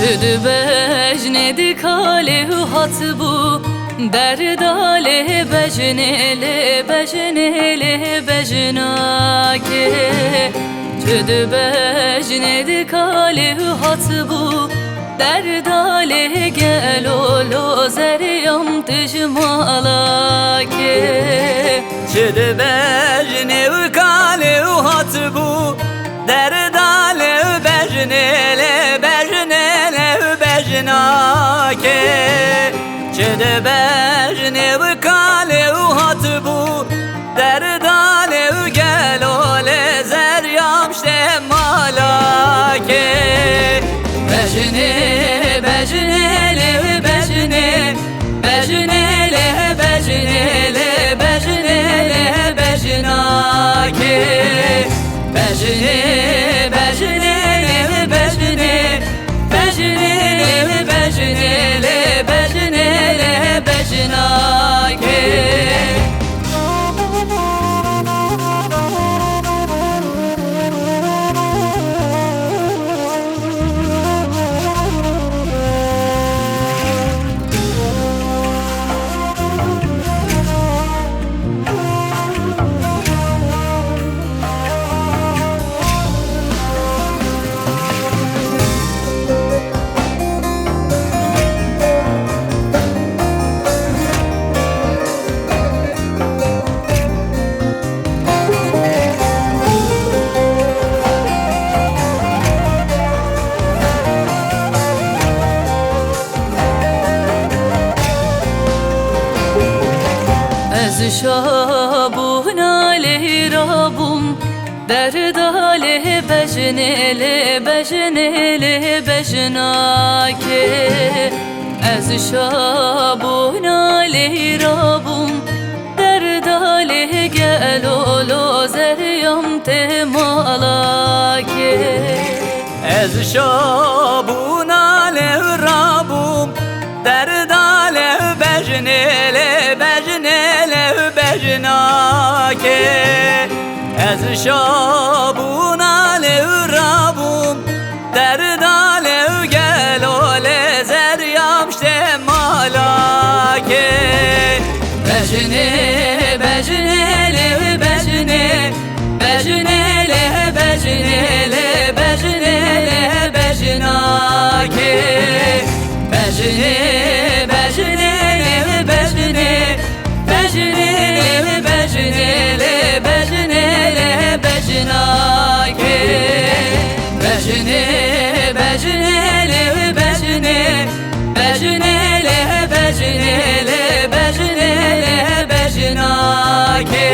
Çüdü bejnedi kalehu hatbu Derdale bejnele bejnele bejnake Çüdü bejnedi kalehu hatbu Derdale gel olo zeryam tijmalake Çüdü bejnehu kalehu hatbu Derdale bejnele bejnele bejnake Çüdü bejnehu kalehu hatbu Derdale gel ole zeryam malake Bejne bejnele bejne Bejnele bejnele bejnele bejnake Bejne bejnele bejne Bejnele bejnele bejnele bejnake Şabun aleyh Rabbum Derdale bejnele bejnele bejnake Ez şabun aleyh Rabbum Derdale gel olo zeryam temalake Ez şabun aleyh Rabbum Derdale bejnele bejnele bejnake Ez şabun aleyh Rabbum Derdale gel ole zeryam malake Bejne bejnele bejne Bejnele bejnele bejnele bejnake Bejne bejnele bejne Bejnele bejnele bejnele bejnake Bejne bejnele bejne Bejnele bejnele bejnele bejnake